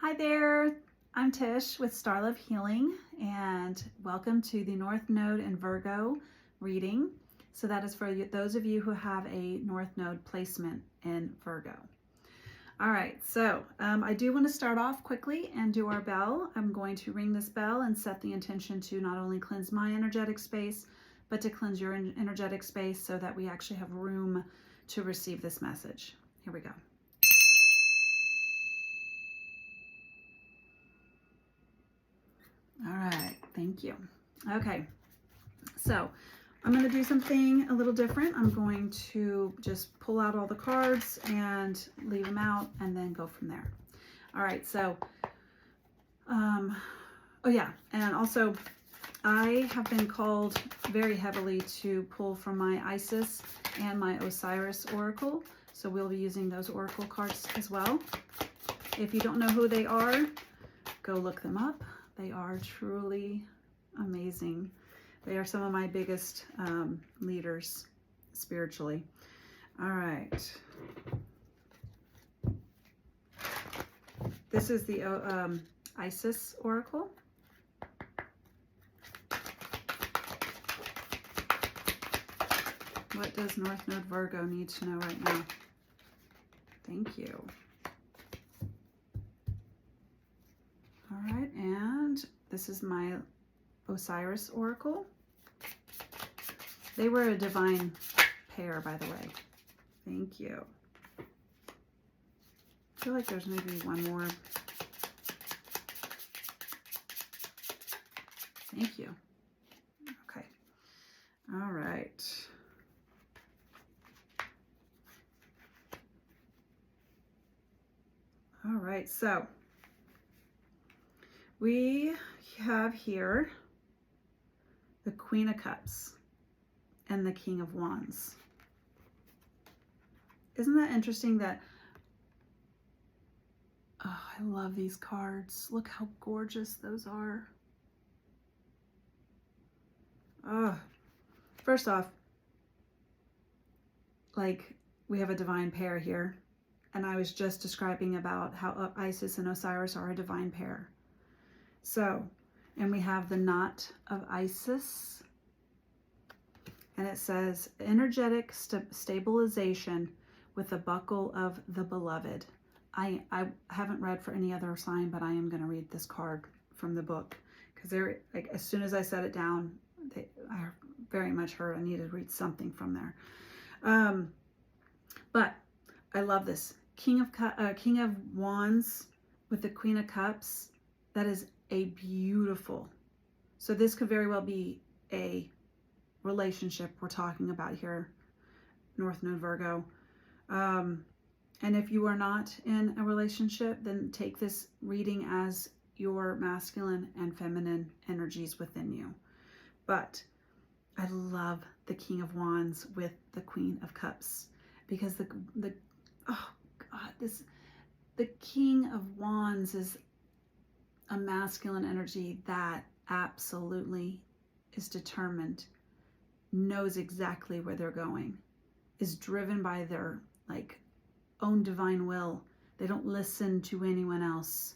Hi there, I'm Tish with Starlovehealing, and welcome to the North Node and Virgo reading. So that is for those of you who have a North Node placement in Virgo. All right, so I do want to start off quickly and do our bell. I'm going to ring this bell and set the intention to not only cleanse my energetic space, but to cleanse your energetic space so that we actually have room to receive this message. Here we go. All right, thank you. Okay, so I'm going to do something a little different. I'm going to just pull out all the cards and leave them out and then go from there. All right, so, oh yeah, and also I have been called very heavily to pull from my Isis and my Osiris Oracle. So we'll be using those Oracle cards as well. If you don't know who they are, go look them up. They are truly amazing. They are some of my biggest leaders spiritually. All right. This is the Isis Oracle. What does North Node Virgo need to know right now? Thank you. All right, and this is my Osiris Oracle. They were a divine pair, by the way. Thank you. I feel like there's maybe one more. Thank you. Okay. All right. All right, so we have here the Queen of Cups and the King of Wands. Isn't that interesting that, oh, I love these cards. Look how gorgeous those are. Oh, first off, like, we have a divine pair here. And I was just describing about how Isis and Osiris are a divine pair. So, and we have the knot of Isis. And it says, energetic stabilization with the buckle of the beloved. I haven't read for any other sign, but I am going to read this card from the book. Because they're like, as soon as I set it down, I very much heard I needed to read something from there. But I love this. King of Wands with the Queen of Cups. That is a beautiful. So this could very well be a relationship we're talking about here, North Node Virgo. And if you are not in a relationship, then take this reading as your masculine and feminine energies within you. But I love the King of Wands with the Queen of Cups because the oh God, the King of Wands is a masculine energy that absolutely is determined, knows exactly where they're going, is driven by their like own divine will. They don't listen to anyone else.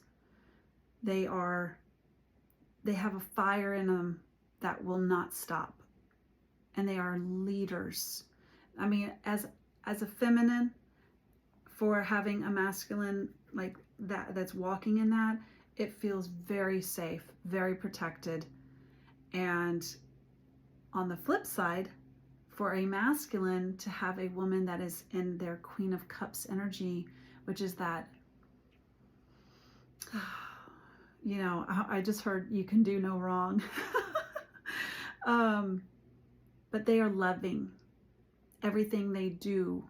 They have a fire in them that will not stop. And they are leaders. I mean, as a feminine, for having a masculine like that's walking in that, it feels very safe, very protected. And on the flip side, for a masculine to have a woman that is in their Queen of Cups energy, which is that, you know, I just heard you can do no wrong. But they are loving. Everything they do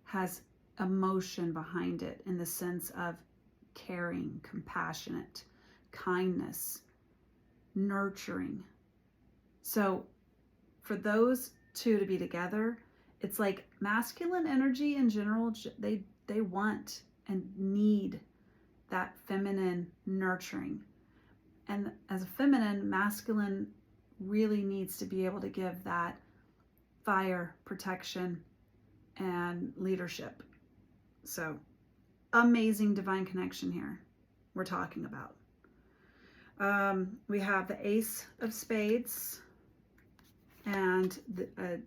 has emotion behind it in the sense of caring, compassionate, kindness, nurturing. So for those two to be together, it's like masculine energy in general, they want and need that feminine nurturing. And as a feminine, masculine really needs to be able to give that fire, protection, and leadership. So amazing divine connection here. we're talking about. We have the Ace of Spades and the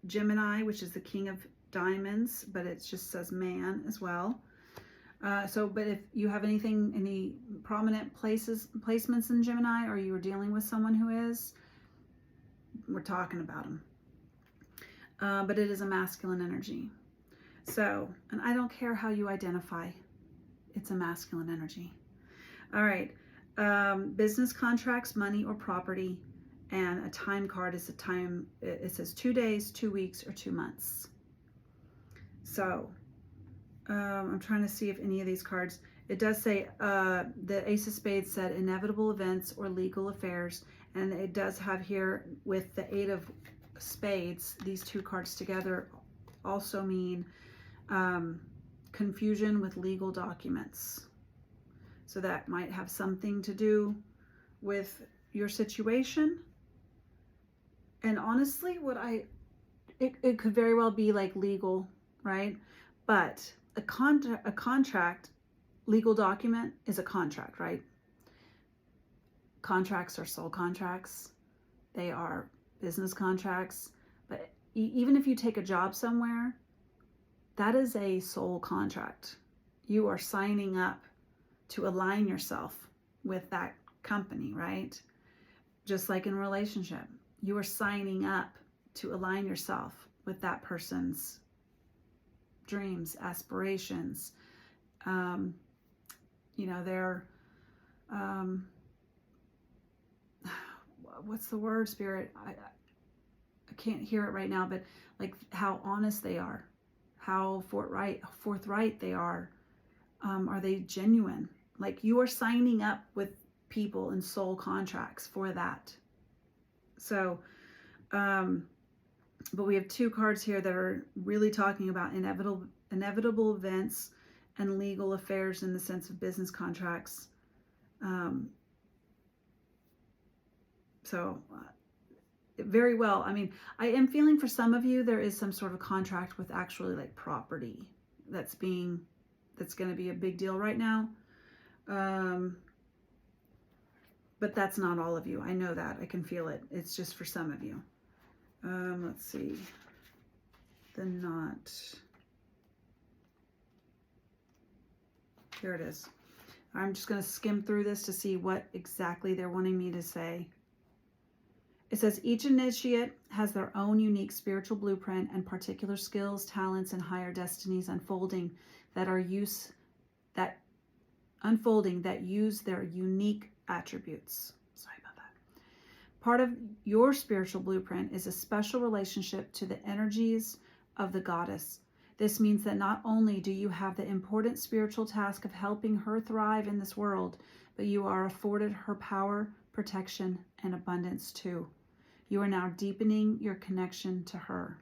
Gemini, which is the King of Diamonds, but it just says man as well. But if you have any prominent placements in Gemini, or you are dealing with someone who is, we're talking about them. But it is a masculine energy. So, and I don't care how you identify, it's a masculine energy. All right. Business contracts, money, or property. And a time card is a time, it says 2 days, 2 weeks, or 2 months. So, I'm trying to see if any of these cards, it does say the Ace of Spades said inevitable events or legal affairs. And it does have here with the Eight of Spades, these two cards together also mean confusion with legal documents. So that might have something to do with your situation. And honestly, it could very well be like legal, right? But a contract, legal document is a contract, right? Contracts are soul contracts. They are business contracts. But even if you take a job somewhere, that is a soul contract. You are signing up to align yourself with that company, right? Just like in a relationship, you are signing up to align yourself with that person's dreams, aspirations, their, what's the word, Spirit? I can't hear it right now, but like how honest they are, how forthright they are they genuine? Like you are signing up with people in soul contracts for that. So, but we have two cards here that are really talking about inevitable events and legal affairs in the sense of business contracts. Very well. I mean, I am feeling for some of you, there is some sort of contract with actually like property that's going to be a big deal right now. But that's not all of you. I know that. I can feel it. It's just for some of you. Let's see. The knot. Here it is. I'm just going to skim through this to see what exactly they're wanting me to say. It says each initiate has their own unique spiritual blueprint and particular skills, talents, and higher destinies unfolding that use their unique attributes. Sorry about that. Part of your spiritual blueprint is a special relationship to the energies of the goddess. This means that not only do you have the important spiritual task of helping her thrive in this world, but you are afforded her power, protection, and abundance too. You are now deepening your connection to her.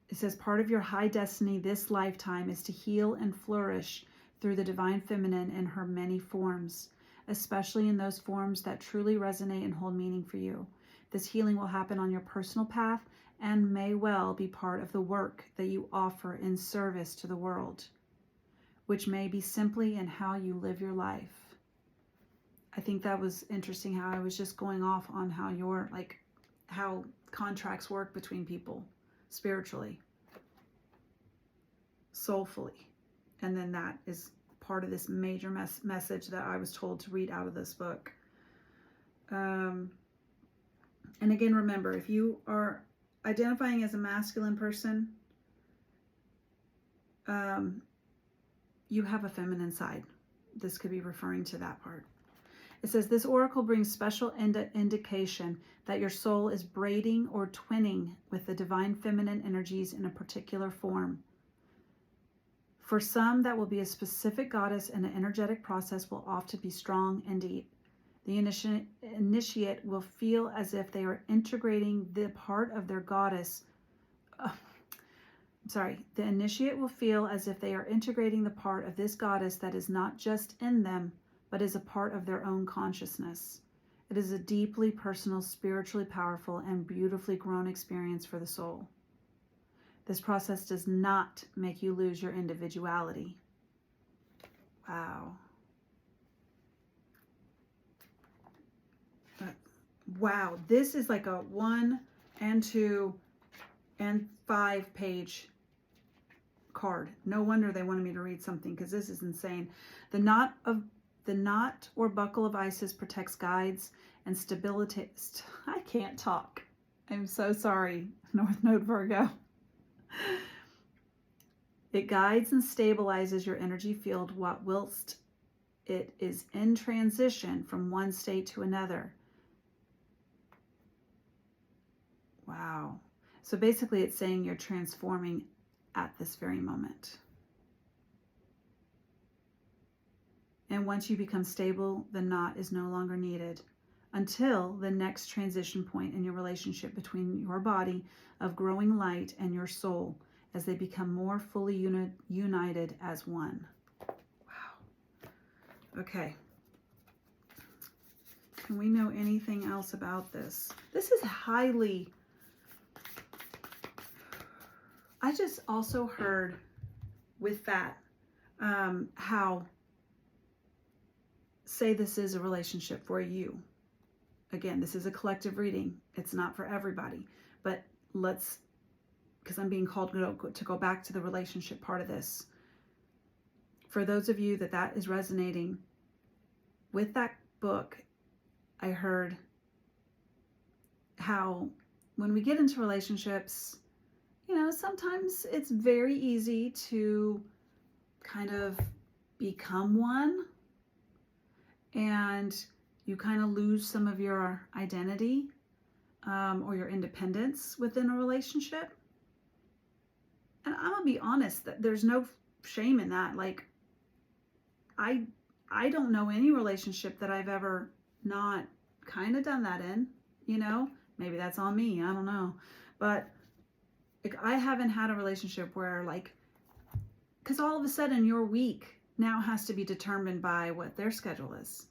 It says part of your high destiny this lifetime is to heal and flourish through the divine feminine in her many forms, especially in those forms that truly resonate and hold meaning for you. This healing will happen on your personal path and may well be part of the work that you offer in service to the world, which may be simply in how you live your life. I think that was interesting how I was just going off on how contracts work between people spiritually, soulfully. And then that is part of this major message that I was told to read out of this book. And again, remember, if you are identifying as a masculine person, you have a feminine side. This could be referring to that part. It says, this oracle brings special indication that your soul is braiding or twinning with the divine feminine energies in a particular form. For some, that will be a specific goddess, and the energetic process will often be strong and deep. The initiate will feel as if they are integrating the part of their goddess. The initiate will feel as if they are integrating the part of this goddess that is not just in them, but is a part of their own consciousness. It is a deeply personal, spiritually powerful, and beautifully grown experience for the soul. This process does not make you lose your individuality. Wow. Wow, this is like a 1 and 2 and 5 page card. No wonder they wanted me to read something, because this is insane. The knot or buckle of Isis protects, guides, and stability. I can't talk. I'm so sorry, North Node Virgo. It guides and stabilizes your energy field whilst it is in transition from one state to another. Wow. So basically it's saying you're transforming at this very moment. And once you become stable, the knot is no longer needed until the next transition point in your relationship between your body of growing light and your soul, as they become more fully united as one. Wow. Okay. Can we know anything else about this? This is highly... I just also heard with that, how, say this is a relationship for you. Again, this is a collective reading. It's not for everybody, but let's, because I'm being called to go back to the relationship part of this. For those of you that is resonating with that book, I heard how when we get into relationships, you know, sometimes it's very easy to kind of become one, and you kind of lose some of your identity or your independence within a relationship. And I'm gonna be honest, that there's no shame in that. Like, I don't know any relationship that I've ever not kind of done that in, you know. Maybe that's on me, I don't know. But like, I haven't had a relationship where, like, because all of a sudden your week now has to be determined by what their schedule is.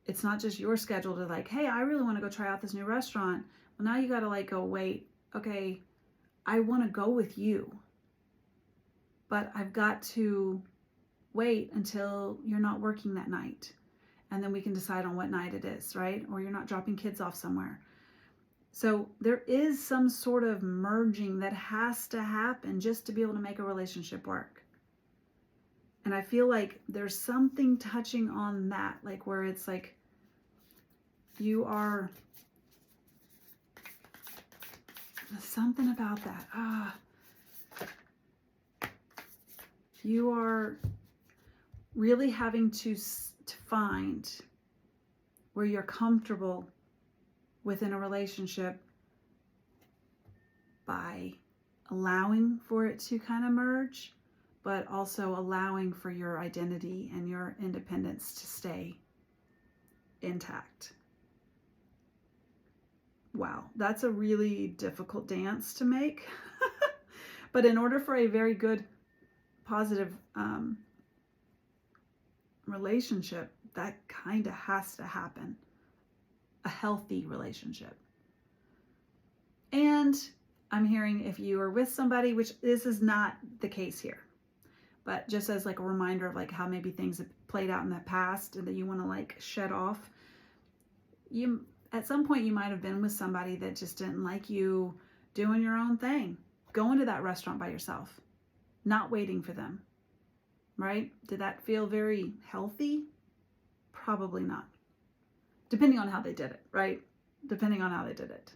It's not just your schedule to, like, hey, I really want to go try out this new restaurant. Well, now you got to, like, go, wait, okay, I want to go with you, but I've got to wait until you're not working that night, and then we can decide on what night it is, right? Or you're not dropping kids off somewhere. So there is some sort of merging that has to happen just to be able to make a relationship work. And I feel like there's something touching on that, like where it's like you are, something about that. You are really having to find where you're comfortable within a relationship by allowing for it to kind of merge, but also allowing for your identity and your independence to stay intact. Wow, that's a really difficult dance to make. But in order for a very good, positive relationship, that kind of has to happen. A healthy relationship. And I'm hearing, if you are with somebody, which this is not the case here, but just as like a reminder of like how maybe things have played out in the past and that you want to like shed off, you at some point you might have been with somebody that just didn't like you doing your own thing, going to that restaurant by yourself, not waiting for them, right? Did that feel very healthy? Probably not. Depending on how they did it, right? Depending on how they did it.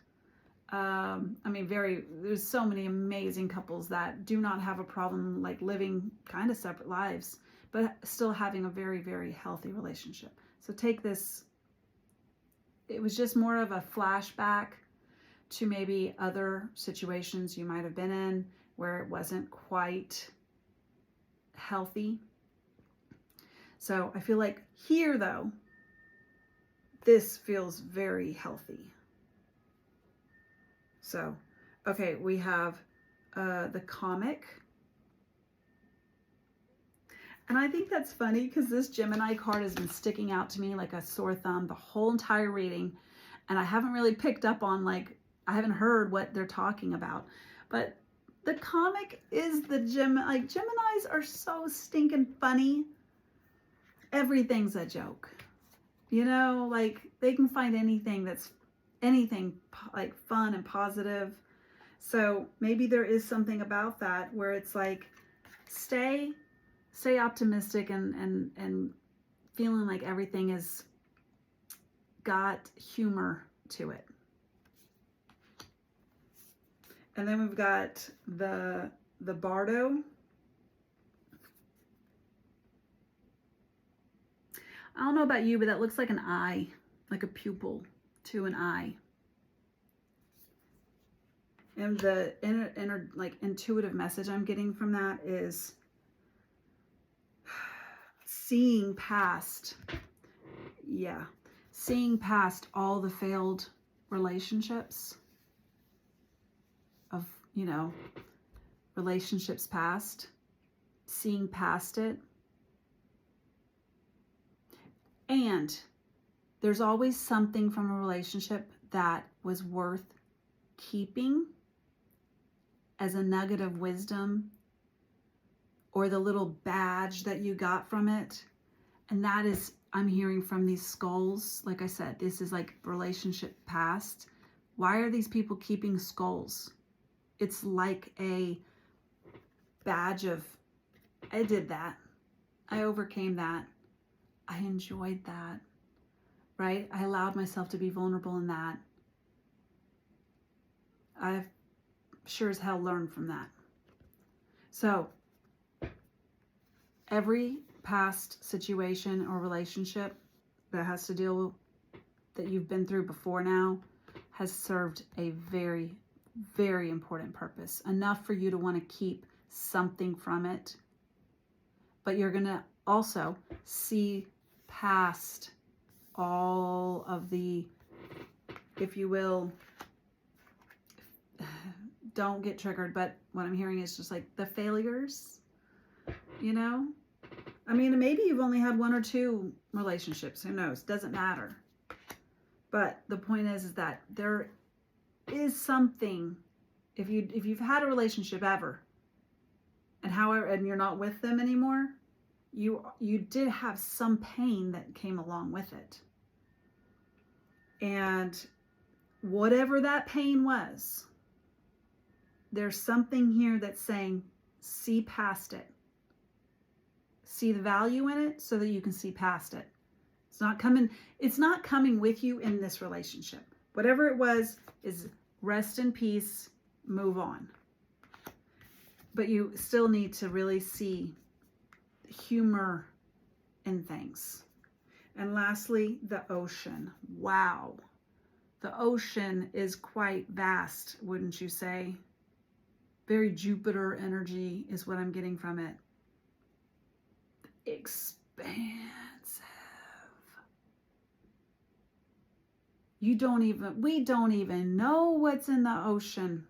I mean, there's so many amazing couples that do not have a problem like living kind of separate lives, but still having a very, very healthy relationship. So take this, it was just more of a flashback to maybe other situations you might have been in where it wasn't quite healthy. So I feel like here though, this feels very healthy. So, okay, we have the comic. And I think that's funny because this Gemini card has been sticking out to me like a sore thumb the whole entire reading. And I haven't really picked up on, like, I haven't heard what they're talking about. But the comic is the Gemini. Like, Geminis are so stinking funny. everything's a joke. You know, like they can find anything that's like fun and positive. So maybe there is something about that where it's like stay optimistic and feeling like everything has got humor to it. And then we've got the Bardo. I don't know about you, but that looks like an eye, like a pupil to an eye. And the inner like intuitive message I'm getting from that is seeing past, seeing past all the failed relationships of, you know, relationships past, seeing past it. And there's always something from a relationship that was worth keeping as a nugget of wisdom or the little badge that you got from it. And that is, I'm hearing from these skulls. Like I said, this is like relationship past. Why are these people keeping skulls? It's like a badge of, I did that. I overcame that. I enjoyed that, right? I allowed myself to be vulnerable in that. I've sure as hell learned from that. So every past situation or relationship that has to deal with, that you've been through before now, has served a very, very important purpose. Enough for you to want to keep something from it. But you're going to also see past all of the, if you will, don't get triggered, but what I'm hearing is just like the failures, you know? I mean, maybe you've only had 1 or 2 relationships, who knows, doesn't matter. But the point is that there is something, if you've had a relationship ever, and you're not with them anymore, you did have some pain that came along with it. And whatever that pain was, there's something here that's saying, see past it. See the value in it so that you can see past it. It's not coming with you in this relationship. Whatever it was is rest in peace, move on. But you still need to really see humor in things. And lastly, the ocean. Wow. The ocean is quite vast, wouldn't you say? Very Jupiter energy is what I'm getting from it. Expansive. We don't even know what's in the ocean.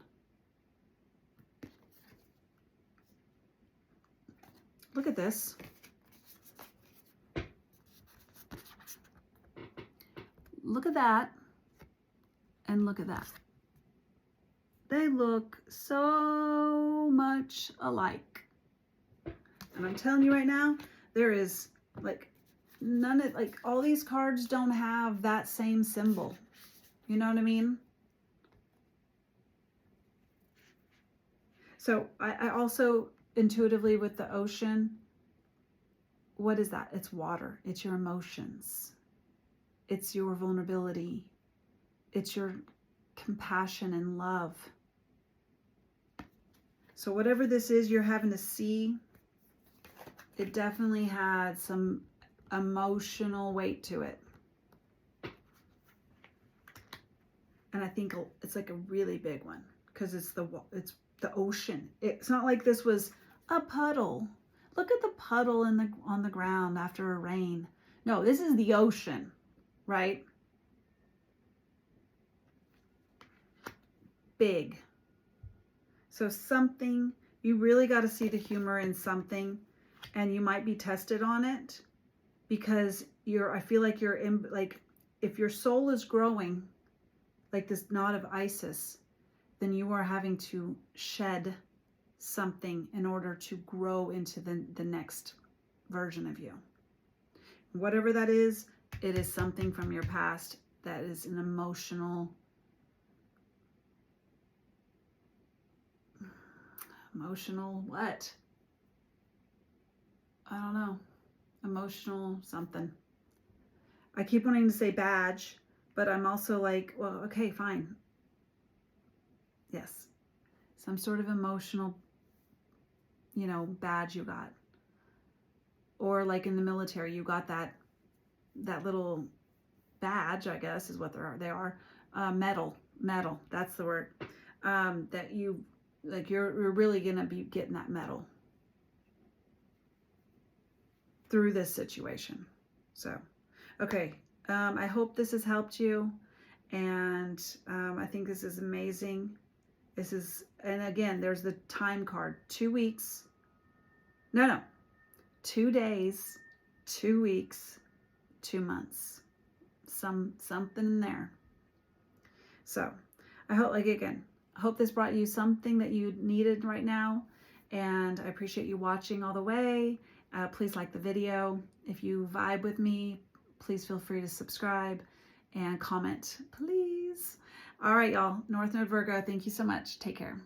Look at this. Look at that. And look at that. They look so much alike. And I'm telling you right now, there is like all these cards don't have that same symbol. You know what I mean? So I also intuitively with the ocean, what is that? It's water. It's your emotions. It's your vulnerability. It's your compassion and love. So whatever this is you're having to see, it definitely had some emotional weight to it. And I think it's like a really big one because it's the ocean. It's not like this was a puddle. Look at the puddle on the ground after a rain. No, this is the ocean, right? Big. So something, you really got to see the humor in something, and you might be tested on it because I feel like you're in, like, if your soul is growing like this knot of Isis, then you are having to shed something in order to grow into the next version of you. Whatever that is, it is something from your past that is an emotional what? I don't know. Emotional something. I keep wanting to say badge, but I'm also like, well, okay, fine. Yes. Some sort of emotional, you know, badge you got. Or like in the military, you got that little badge, I guess is what they are. Medal, that's the word. That you, like, you're really going to be getting that medal through this situation. So, okay. I hope this has helped you. And I think this is amazing. This is, and again, there's the time card. 2 weeks. No. 2 days, 2 weeks, 2 months. Something in there. So I hope, like, again, I hope this brought you something that you needed right now. And I appreciate you watching all the way. Please like the video. If you vibe with me, please feel free to subscribe and comment, please. All right, y'all. North Node Virgo, thank you so much. Take care.